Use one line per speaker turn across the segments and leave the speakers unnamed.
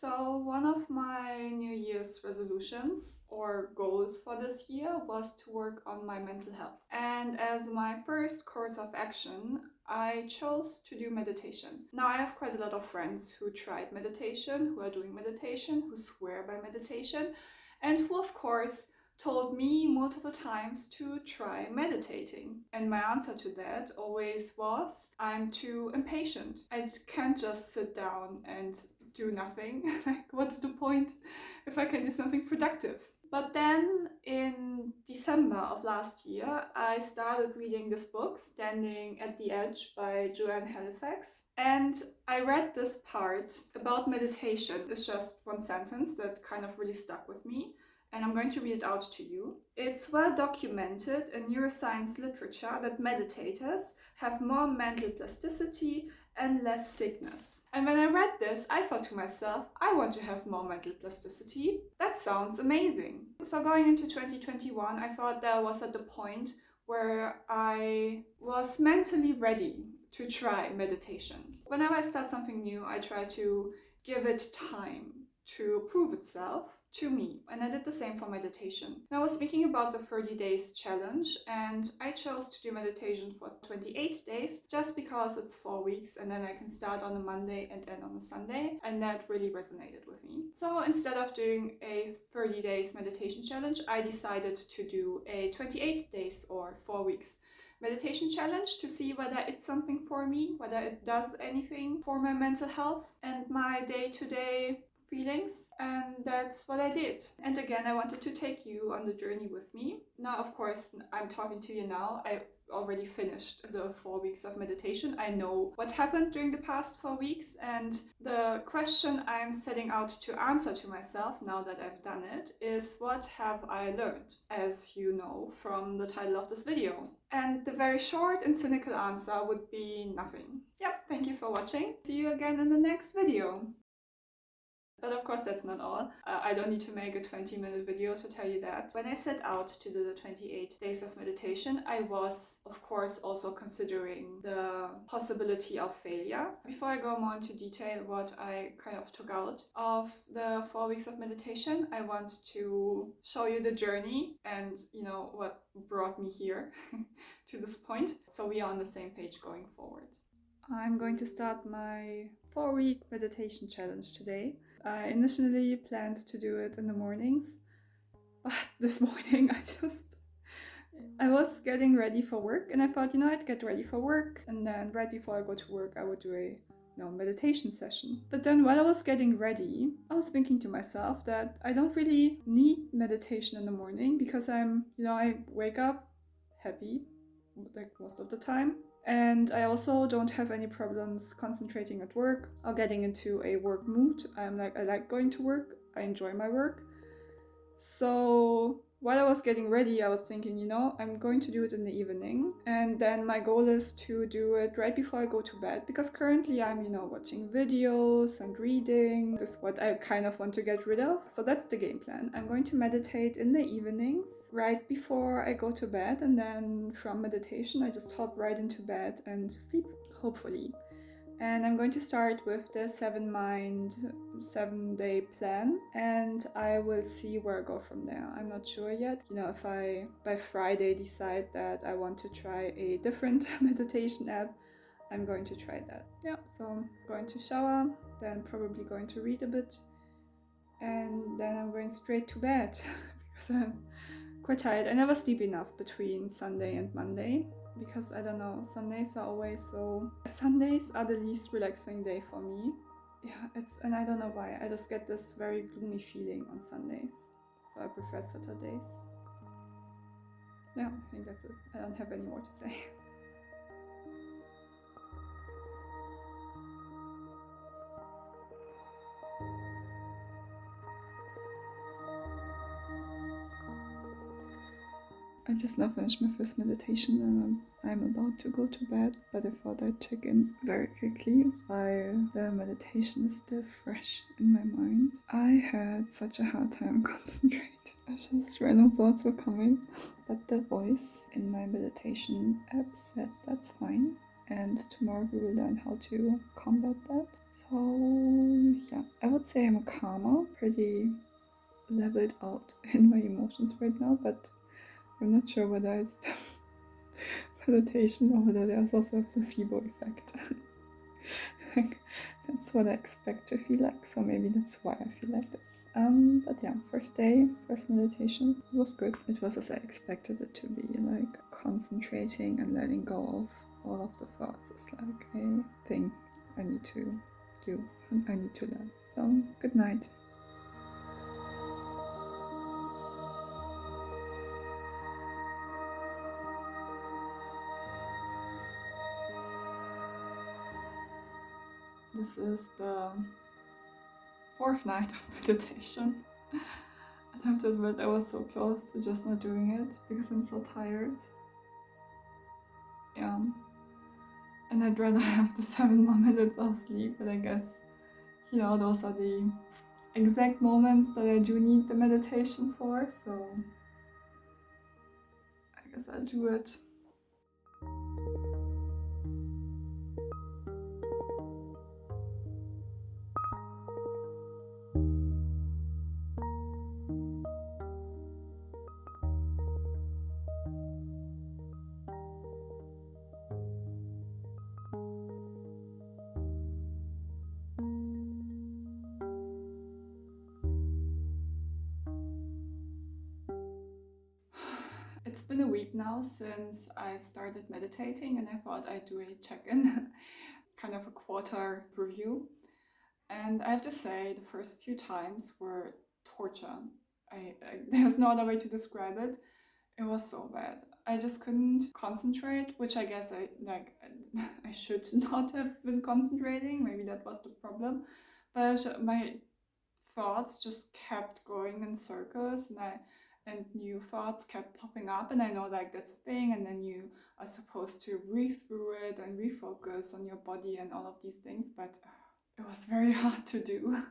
So one of my New Year's resolutions or goals for this year was to work on my mental health. And as my first course of action, I chose to do meditation. Now I have quite a lot of friends who tried meditation, who are doing meditation, who swear by meditation, and who of course told me multiple times to try meditating. And my answer to that always was, I'm too impatient. I can't just sit down and do nothing. Like, what's the point if I can do something productive? But then in December of last year, I started reading this book, Standing at the Edge by Joanne Halifax. And I read this part about meditation. It's just one sentence that kind of really stuck with me, and I'm going to read it out to you. It's well documented in neuroscience literature that meditators have more mental plasticity and less sickness. And when I read this, I thought to myself, I want to have more mental plasticity. That sounds amazing. So going into 2021, I thought that I was at the point where I was mentally ready to try meditation. Whenever I start something new, I try to give it time to prove itself to me, and I did the same for meditation. Now I was thinking about the 30 days challenge, and I chose to do meditation for 28 days just because it's 4 weeks and then I can start on a Monday and end on a Sunday, and that really resonated with me. So instead of doing a 30 days meditation challenge, I decided to do a 28 days or 4 weeks meditation challenge to see whether it's something for me, whether it does anything for my mental health and my day-to-day feelings, and that's what I did. And again, I wanted to take you on the journey with me. Now, of course, I'm talking to you now. I already finished the 4 weeks of meditation. I know what happened during the past 4 weeks, and the question I'm setting out to answer to myself now that I've done it is, what have I learned? As you know from the title of this video. And the very short and cynical answer would be nothing. Yep, thank you for watching. See you again in the next video. But of course that's not all. I don't need to make a 20-minute video to tell you that. When I set out to do the 28 days of meditation, I was of course also considering the possibility of failure. Before I go more into detail what I kind of took out of the 4 weeks of meditation, I want to show you the journey and what brought me here to this point, so we are on the same page going forward. I'm going to start my 4-week meditation challenge today. I initially planned to do it in the mornings, but this morning I was getting ready for work, and I thought, I'd get ready for work, and then right before I go to work, I would do a meditation session. But then while I was getting ready, I was thinking to myself that I don't really need meditation in the morning because I wake up happy, like most of the time. And I also don't have any problems concentrating at work or getting into a work mood. I like going to work. I enjoy my work. So while I was getting ready, I was thinking, I'm going to do it in the evening. And then my goal is to do it right before I go to bed, because currently I'm, watching videos and reading. This is what I kind of want to get rid of. So that's the game plan. I'm going to meditate in the evenings right before I go to bed. And then from meditation, I just hop right into bed and sleep, hopefully. And I'm going to start with the 7Mind 7-day plan, and I will see where I go from there. I'm not sure yet. If I by Friday decide that I want to try a different meditation app, I'm going to try that. Yeah, so I'm going to shower, then probably going to read a bit, and then I'm going straight to bed because I'm quite tired. I never sleep enough between Sunday and Monday, because I don't know, Sundays are the least relaxing day for me. Yeah, and I don't know why, I just get this very gloomy feeling on Sundays, so I prefer Saturdays. Yeah, I think that's it. I don't have any more to say. I just now finished my first meditation and I'm about to go to bed, but I thought I'd check in very quickly while the meditation is still fresh in my mind. I had such a hard time concentrating. Just random thoughts were coming, but the voice in my meditation app said that's fine, and tomorrow we will learn how to combat that. So yeah, I would say I'm a calmer, pretty leveled out in my emotions right now, but I'm not sure whether it's the meditation or whether there's also a placebo effect. That's what I expect to feel like, so maybe that's why I feel like this. But yeah, first day, first meditation, it was good. It was as I expected it to be, like concentrating and letting go of all of the thoughts. It's like a thing I need to do and I need to learn. So good night. This is the fourth night of meditation. I have to admit I was so close to just not doing it because I'm so tired. Yeah. And I'd rather have the 7 more minutes of sleep, but I guess, those are the exact moments that I do need the meditation for, so I guess I'll do it. It's been a week now since I started meditating, and I thought I'd do a check-in, kind of a quarter review. And I have to say, the first few times were torture. There's no other way to describe it. It was so bad. I just couldn't concentrate, which I guess I should not have been concentrating. Maybe that was the problem. But my thoughts just kept going in circles, and new thoughts kept popping up, and I know like that's a thing, and then you are supposed to breathe through it and refocus on your body and all of these things, but it was very hard to do.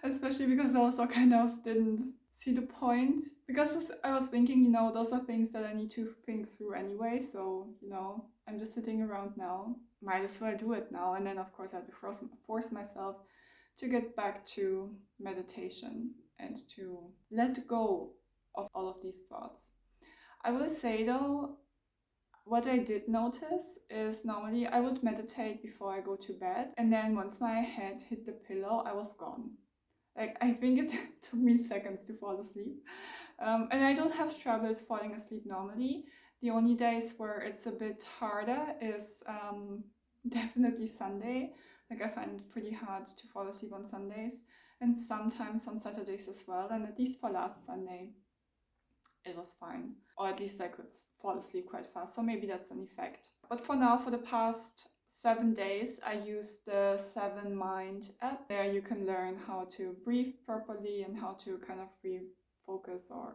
Especially because I also kind of didn't see the point, because I was thinking, those are things that I need to think through anyway, so I'm just sitting around now, might as well do it now. And then of course I have to force myself to get back to meditation and to let go of all of these thoughts. I will say though, what I did notice is normally I would meditate before I go to bed, and then once my head hit the pillow, I was gone. Like, I think it took me seconds to fall asleep. And I don't have troubles falling asleep normally. The only days where it's a bit harder is definitely Sunday. Like, I find it pretty hard to fall asleep on Sundays, and sometimes on Saturdays as well. And at least for last Sunday, it was fine. Or at least I could fall asleep quite fast. So maybe that's an effect. But for now, for the past 7 days, I use the 7Mind app. There you can learn how to breathe properly and how to kind of refocus or,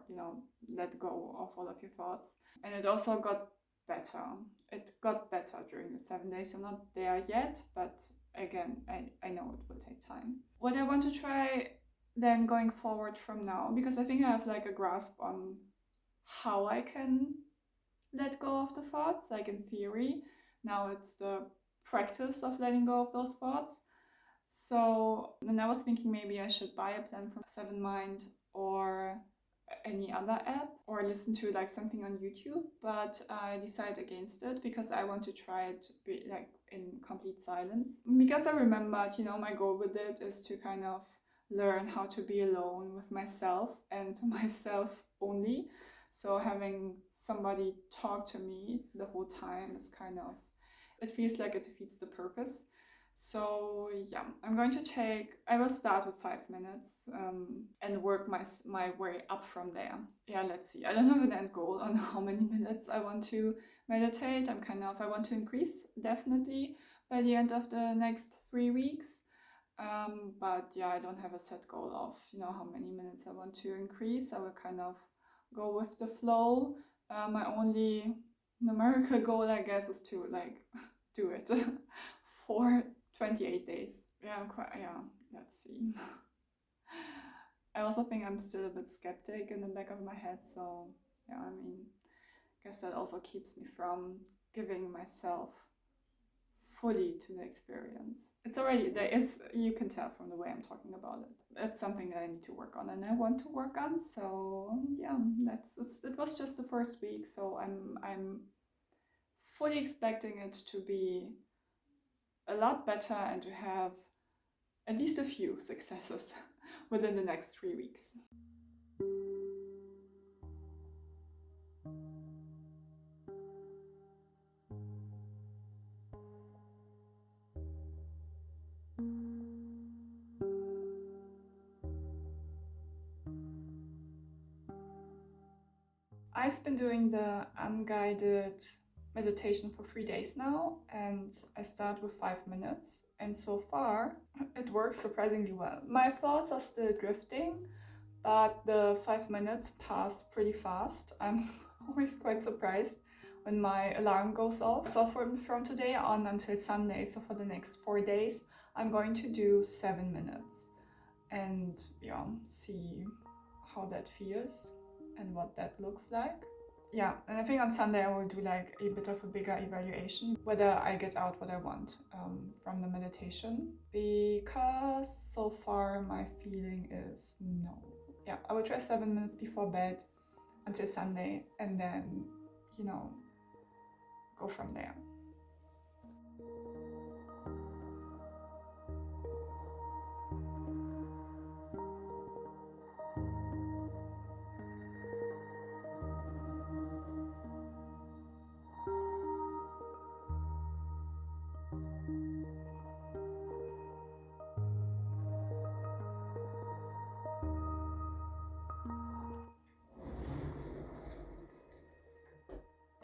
let go of all of your thoughts. And it also got better. It got better during the 7 days. I'm not there yet, but again, I know it will take time. What I want to try then going forward from now, because I think I have like a grasp on how I can let go of the thoughts, like in theory. Now it's the practice of letting go of those thoughts. So then I was thinking maybe I should buy a plan from 7Mind or any other app, or listen to like something on YouTube, but I decided against it because I want to try it to be like in complete silence. Because I remembered, my goal with it is to kind of learn how to be alone with myself and myself only. So having somebody talk to me the whole time is it feels like it defeats the purpose. So yeah, I will start with 5 minutes and work my way up from there. Yeah, let's see. I don't have an end goal on how many minutes I want to meditate. I want to increase definitely by the end of the next 3 weeks. But yeah, I don't have a set goal of, how many minutes I want to increase. I will kind of go with the flow. My only numerical goal, I guess, is to like do it for 28 days. Yeah, let's see. I also think I'm still a bit skeptic in the back of my head, so yeah, I guess that also keeps me from giving myself fully to the experience. It's already there is, you can tell from the way I'm talking about it. It's something that I need to work on and I want to work on. So yeah, it was just the first week, so I'm fully expecting it to be a lot better and to have at least a few successes within the next 3 weeks. I've been doing the unguided meditation for 3 days now, and I start with 5 minutes, and so far it works surprisingly well. My thoughts are still drifting, but the 5 minutes pass pretty fast. I'm always quite surprised when my alarm goes off. So from today on until Sunday, so for the next 4 days, I'm going to do 7 minutes and yeah, see how that feels and what that looks like. Yeah, and I think on Sunday I will do like a bit of a bigger evaluation, whether I get out what I want from the meditation, because so far my feeling is no. Yeah, I will try 7 minutes before bed until Sunday and then, go from there.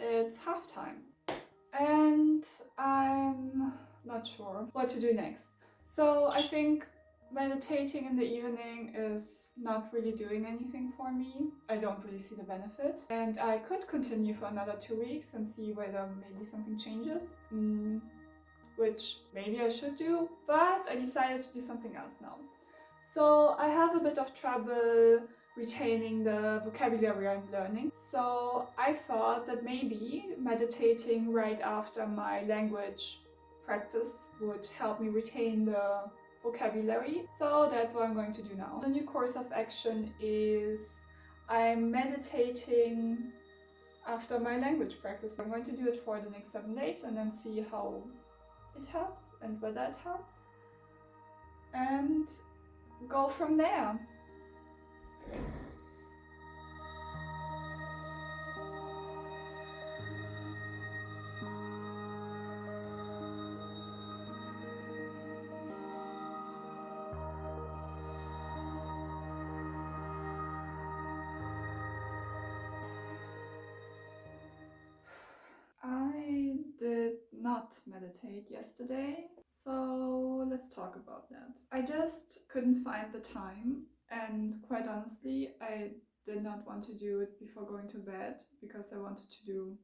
It's halftime and I'm not sure what to do next. So I think meditating in the evening is not really doing anything for me. I don't really see the benefit, and I could continue for another 2 weeks and see whether maybe something changes, which maybe I should do, but I decided to do something else now. So I have a bit of trouble retaining the vocabulary I'm learning. So I thought that maybe meditating right after my language practice would help me retain the vocabulary. So that's what I'm going to do now. The new course of action is I'm meditating after my language practice. I'm going to do it for the next 7 days and then see how it helps and whether it helps. And go from there. I did not meditate yesterday, so let's talk about that. I just couldn't find the time, and quite honestly, I did not want to do it before going to bed because I wanted to do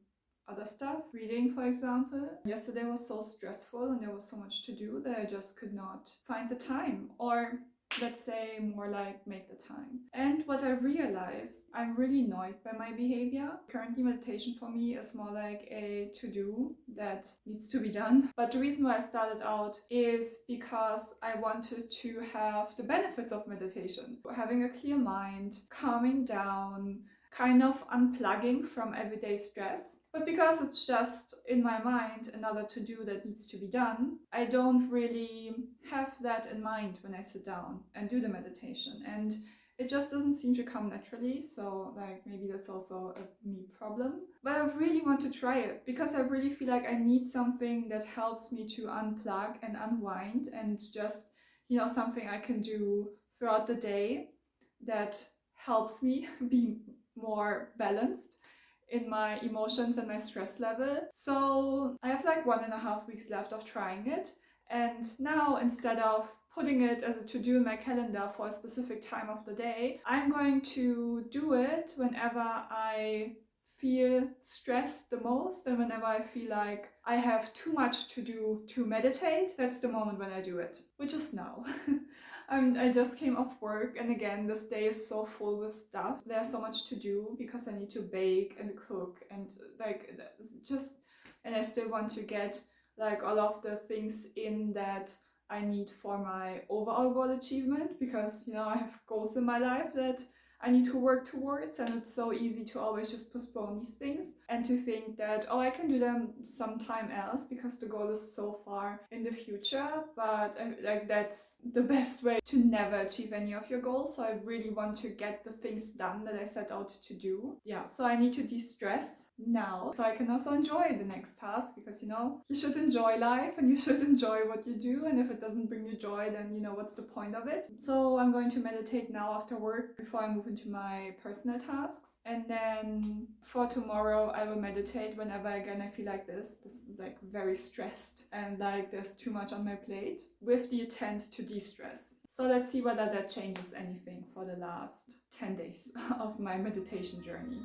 other stuff. Reading, for example. Yesterday was so stressful and there was so much to do that I just could not find the time, or let's say more like make the time. And what I realized, I'm really annoyed by my behavior. Currently meditation for me is more like a to-do that needs to be done. But the reason why I started out is because I wanted to have the benefits of meditation. Having a clear mind, calming down, kind of unplugging from everyday stress. But because it's just in my mind another to-do that needs to be done, I don't really have that in mind when I sit down and do the meditation. And it just doesn't seem to come naturally, so like maybe that's also a me problem. But I really want to try it because I really feel like I need something that helps me to unplug and unwind, and just, something I can do throughout the day that helps me be more balanced in my emotions and my stress level. So I have like 1.5 weeks left of trying it, and now instead of putting it as a to-do in my calendar for a specific time of the day, I'm going to do it whenever I feel stressed the most and whenever I feel like I have too much to do to meditate. That's the moment when I do it, which is now. I just came off work, and again, this day is so full with stuff. There's so much to do because I need to bake and cook and and I still want to get like all of the things in that I need for my overall goal achievement, because I have goals in my life that I need to work towards, and it's so easy to always just postpone these things and to think that, oh, I can do them sometime else because the goal is so far in the future. But like, that's the best way to never achieve any of your goals. So I really want to get the things done that I set out to do. Yeah, so I need to de-stress now so I can also enjoy the next task, because you should enjoy life and you should enjoy what you do, and if it doesn't bring you joy, then what's the point of it? So I'm going to meditate now after work before I move into my personal tasks, and then for tomorrow I will meditate whenever again I feel like this like very stressed and like there's too much on my plate, with the intent to de-stress. So let's see whether that changes anything for the last 10 days of my meditation journey.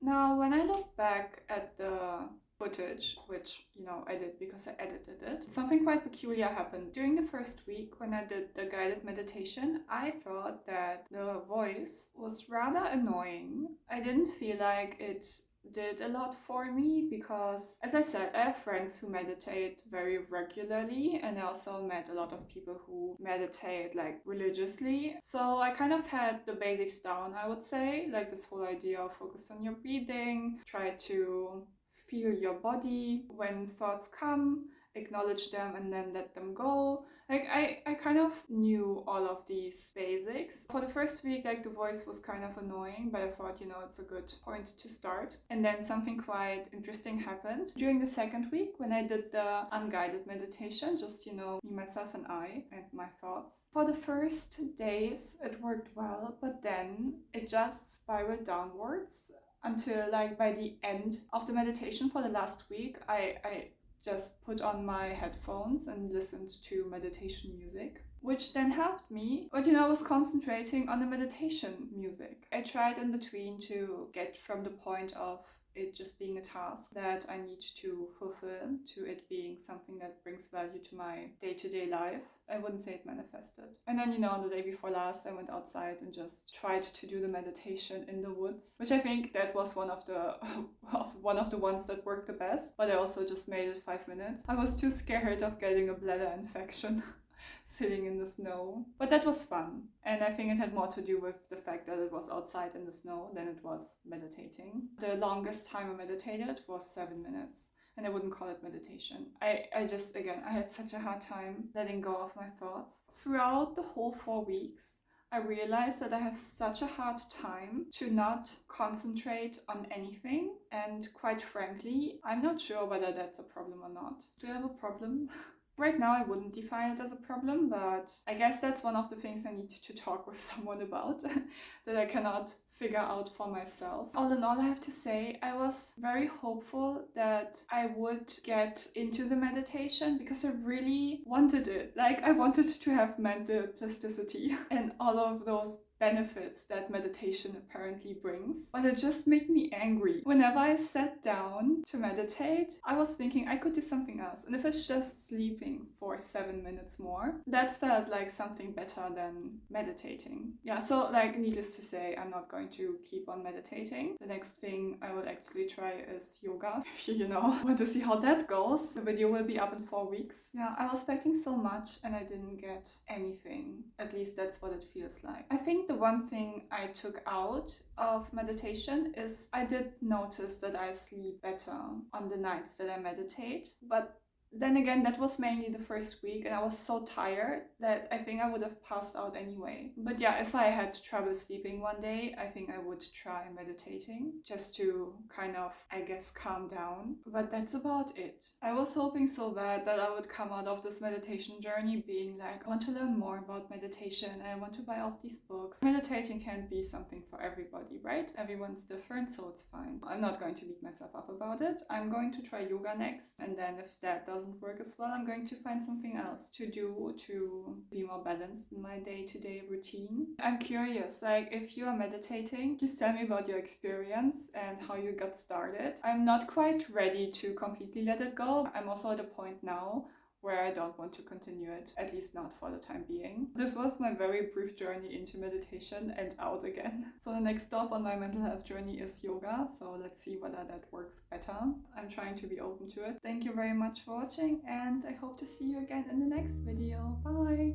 Now, when I look back at the footage, which, I did because I edited it, something quite peculiar happened. During the first week, when I did the guided meditation, I thought that the voice was rather annoying. I didn't feel like it did a lot for me because, as I said, I have friends who meditate very regularly, and I also met a lot of people who meditate like religiously. So I kind of had the basics down, I would say, like this whole idea of focus on your breathing, try to feel your body when thoughts come, acknowledge them and then let them go. Like I kind of knew all of these basics. For the first week, like the voice was kind of annoying, but I thought, it's a good point to start. And then something quite interesting happened during the second week when I did the unguided meditation, just, me, myself and I and my thoughts. For the first days, it worked well, but then it just spiraled downwards until like by the end of the meditation for the last week, I just put on my headphones and listened to meditation music, which then helped me. But I was concentrating on the meditation music. I tried in between to get from the point of it just being a task that I need to fulfill to it being something that brings value to my day-to-day life. I wouldn't say it manifested. And then, on the day before last, I went outside and just tried to do the meditation in the woods, which I think that was one of the ones that worked the best. But I also just made it 5 minutes. I was too scared of getting a bladder infection sitting in the snow. But that was fun. And I think it had more to do with the fact that it was outside in the snow than it was meditating. The longest time I meditated was 7 minutes. And I wouldn't call it meditation. I had such a hard time letting go of my thoughts. Throughout the whole 4 weeks, I realized that I have such a hard time to not concentrate on anything. And quite frankly, I'm not sure whether that's a problem or not. Do I have a problem? Right now, I wouldn't define it as a problem, but I guess that's one of the things I need to talk with someone about that I cannot figure out for myself. All in all, I have to say, I was very hopeful that I would get into the meditation because I really wanted it. Like, I wanted to have mental plasticity and all of those benefits that meditation apparently brings, but it just made me angry. Whenever I sat down to meditate, I was thinking I could do something else. And if it's just sleeping for 7 minutes more, that felt like something better than meditating. Yeah, so like needless to say, I'm not going to keep on meditating. The next thing I will actually try is yoga. If you want to see how that goes, the video will be up in 4 weeks. Yeah, I was expecting so much and I didn't get anything. At least that's what it feels like. I think the one thing I took out of meditation is I did notice that I sleep better on the nights that I meditate, but then again, that was mainly the first week and I was so tired that I think I would have passed out anyway. But yeah, if I had trouble sleeping one day, I think I would try meditating just to kind of, I guess, calm down. But that's about it. I was hoping so bad that I would come out of this meditation journey being like, I want to learn more about meditation. I want to buy all these books. Meditating can't be something for everybody, right? Everyone's different, so it's fine. I'm not going to beat myself up about it. I'm going to try yoga next, and then if that doesn't work as well, I'm going to find something else to do to be more balanced in my day-to-day routine. I'm curious, like if you are meditating, please tell me about your experience and how you got started. I'm not quite ready to completely let it go. I'm also at a point now where I don't want to continue it, at least not for the time being. This was my very brief journey into meditation and out again. So the next stop on my mental health journey is yoga, so let's see whether that works better. I'm trying to be open to it. Thank you very much for watching, and I hope to see you again in the next video. Bye!